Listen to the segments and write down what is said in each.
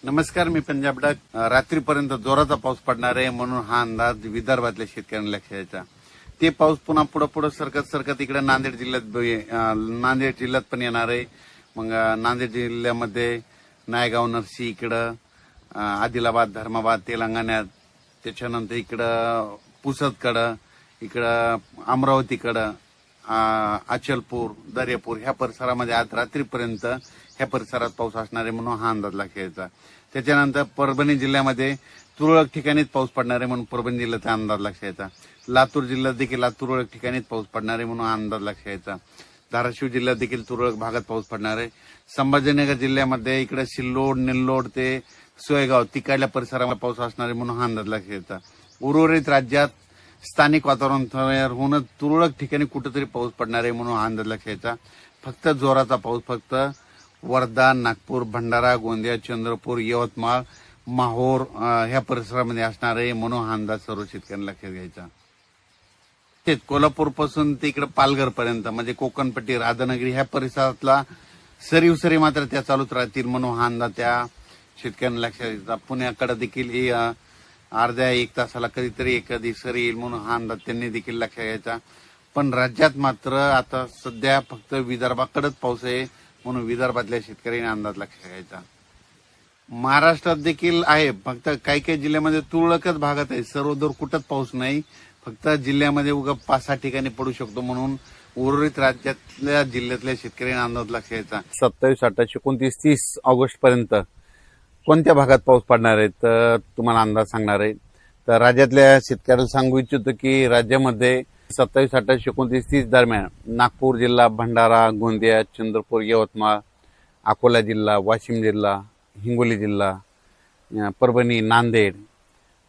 नमस्कार, मी पंजाब डक. रात्रीपर्यंत जोराचा पाऊस पडणार आहे म्हणून हा अंदाज विदर्भातल्या शेतकऱ्यांना लक्षात यायचा. ते पाऊस पुन्हा पुढे सरकत इकडे नांदेड जिल्ह्यात पण येणार आहे. मग नांदेड जिल्ह्यामध्ये नायगाव, नरसी इकडं, आदिलाबाद, धर्माबाद तेलंगणात, त्याच्यानंतर इकडं पुसदकडं, इकडं अमरावतीकडं, अचलपूर, दर्यापूर ह्या परिसरामध्ये आज रात्रीपर्यंत ह्या परिसरात पाऊस असणार आहे म्हणून हा अंदाज लक्षात यायचा. त्याच्यानंतर परभणी जिल्ह्यामध्ये तुरळक ठिकाणीच पाऊस पडणार आहे म्हणून परभणी जिल्ह्याचा अंदाज लक्षात यायचा. लातूर जिल्ह्यात देखील तुरळक ठिकाणीच पाऊस पडणार आहे म्हणून अंदाज लक्षात यायचा. धाराशिव जिल्ह्यात देखील तुरळक भागात पाऊस पडणार आहे. संभाजीनगर जिल्ह्यामध्ये इकडे सिल्लोड, निल्लोड ते सोयगाव तिकडल्या परिसरामध्ये पाऊस असणार आहे म्हणून हा अंदाज लक्षात यायचा. उर्वरित राज्यात स्थानिक वातावरण तयार होऊन तुरळक ठिकाणी कुठेतरी पाऊस पडणार आहे म्हणून हा अंदाज लक्षात यायचा. फक्त जोराचा पाऊस फक्त वर्धा, नागपूर, भंडारा, गोंदिया, चंद्रपूर, यवतमाळ, माहोर ह्या परिसरामध्ये असणार आहे म्हणून हा अंदाज सर्व शेतकऱ्यांना लक्षात घ्यायचा. कोल्हापूर पासून ते इकडे पालघर पर्यंत म्हणजे कोकणपट्टी, राधानगरी ह्या परिसरातला सरी मात्र त्या चालूच राहतील म्हणून हा अंदाज त्या शेतकऱ्यांना लक्षात घ्यायचा. पुण्याकडे देखील अर्ध्या एक तासाला कधीतरी एखादी सरी येईल म्हणून हा अंदाज त्यांनी देखील लक्षात घ्यायचा. पण राज्यात मात्र आता सध्या फक्त विदर्भाकडेच पाऊस आहे म्हणून विदर्भातल्या शेतकऱ्यांनी अंदाज लक्षात घ्यायचा. महाराष्ट्रात देखील आहे, फक्त काही जिल्ह्यामध्ये तुरळकच भागात आहे, सर्वदूर कुठंच पाऊस नाही. फक्त जिल्ह्यामध्ये उगा 5-6 ठिकाणी पडू शकतो म्हणून उर्वरित राज्यातल्या जिल्ह्यातल्या शेतकऱ्यांनी अंदाज लक्षात घ्यायचा. 27, 28, 29, 30 ऑगस्ट पर्यंत कोणत्या भागात पाऊस पडणार आहे तर तुम्हाला अंदाज सांगणार आहे. तर राज्यातल्या शेतकऱ्यांना सांगू इच्छितो की राज्यामध्ये 27, 28, 29, 30 दरम्यान नागपूर जिल्हा, भंडारा, गोंदिया, चंद्रपूर, यवतमाळ, अकोला जिल्हा, वाशिम जिल्हा, हिंगोली जिल्हा, परभणी, नांदेड,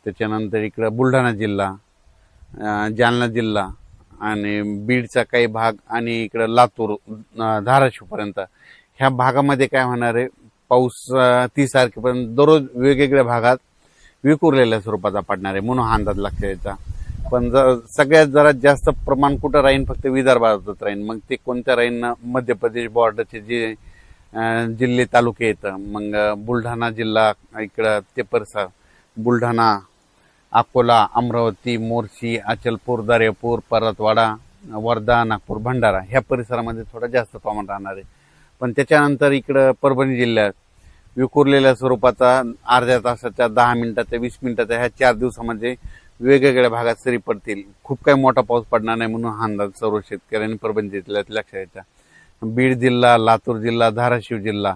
त्याच्यानंतर इकडं बुलढाणा जिल्हा, जालना जिल्हा आणि बीडचा काही भाग आणि इकडं लातूर, धाराशिवपर्यंत ह्या भागामध्ये काय होणार आहे पाऊस 30 तारखेपर्यंत दररोज वेगवेगळ्या भागात विखुरलेल्या स्वरूपाचा पडणार आहे म्हणून हा अंदाज लक्षात यायचा. पण सगळ्यात जरा जास्त प्रमाण कुठं राहीन फक्त विदर्भातच राहीन. मग ते कोणत्या राहीन, मध्य प्रदेश बॉर्डरचे जे जिल्हे तालुके येतं, मग बुलढाणा जिल्हा इकडं ते परिसर, बुलढाणा, अकोला, अमरावती, मोर्शी, अचलपूर, दर्यापूर, परतवाडा, वर्धा, नागपूर, भंडारा ह्या परिसरामध्ये थोडं जास्त प्रमाण राहणार आहे. पण त्याच्यानंतर इकडं परभणी जिल्ह्यात विखुरलेल्या स्वरूपाचा अर्ध्या तासाच्या, 10 मिनिटाच्या, 20 मिनिटाच्या ह्या 4 दिवसामध्ये वेगवेगळ्या भागात सरी पडतील. खूप काही मोठा पाऊस पडणार नाही म्हणून हा अंदाज सर्व शेतकऱ्यांनी परभणी जिल्ह्यात लक्षात घ्यायचा. बीड जिल्हा, लातूर जिल्हा, धाराशिव जिल्हा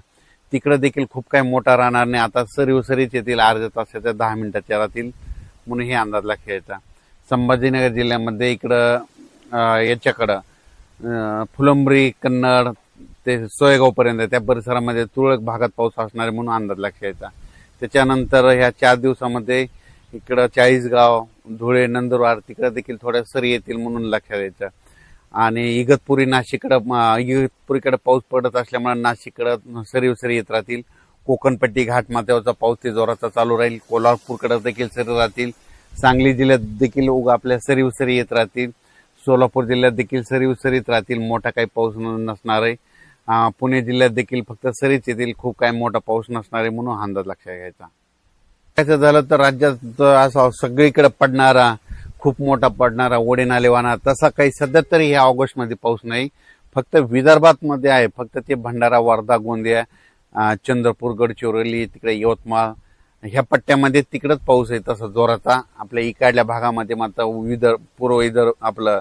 तिकडे देखील खूप काही मोठा राहणार नाही. आता सरीच येतील, अर्ध्या तासाच्या, 10 मिनिटाच्या राहतील म्हणून हे अंदाज लक्षात घ्यायचा. संभाजीनगर जिल्ह्यामध्ये इकडं याच्याकडं फुलंब्री, कन्नड ते सोयगाव पर्यंत त्या परिसरामध्ये तुरळक भागात पाऊस असणार आहे म्हणून अंदाज लक्षात घ्यायचा. त्याच्यानंतर ह्या 4 दिवसामध्ये इकडं चाळीसगाव, धुळे, नंदुरबार तिकडे देखील थोड्या सरी येतील म्हणून लक्षात घ्यायचं. आणि इगतपुरीकडे पाऊस पडत असल्यामुळे नाशिककडे सरी येत राहतील. कोकणपट्टी, घाटमाथ्यावरचा पाऊस ते जोराचा चालू राहील. कोल्हापूरकडे देखील सरी राहतील. सांगली जिल्ह्यात देखील आपल्या सरी येत राहतील. सोलापूर जिल्ह्यात देखील सरीत राहतील, मोठा काही पाऊस नसणार आहे. पुणे जिल्ह्यात देखील फक्त सरीच येतील, खूप काही मोठा पाऊस नसणार आहे म्हणून हा अंदाज लक्षात घ्यायचा. असं झालं तर राज्यात असा सगळीकडे पडणारा, खूप मोठा पडणारा, ओढे नाले वाहणार तसा काही सध्या तरी ह्या ऑगस्ट मध्ये पाऊस नाही. फक्त विदर्भात मध्ये आहे. फक्त ते भंडारा, वर्धा, गोंदिया, चंद्रपूर, गडचिरोली, तिकडे यवतमाळ ह्या पट्ट्यामध्ये तिकडेच पाऊस आहे तसा जोराचा. आपल्या इकडल्या भागामध्ये मात्र पूर्व विदर्भ, आपलं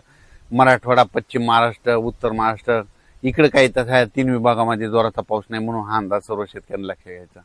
मराठवाडा, पश्चिम महाराष्ट्र, उत्तर महाराष्ट्र इकडे काही तसा 3 विभागामध्ये जोराचा पाऊस नाही म्हणून हा अंदाज सर्व शेतकऱ्यांना लक्षात घ्यायचा.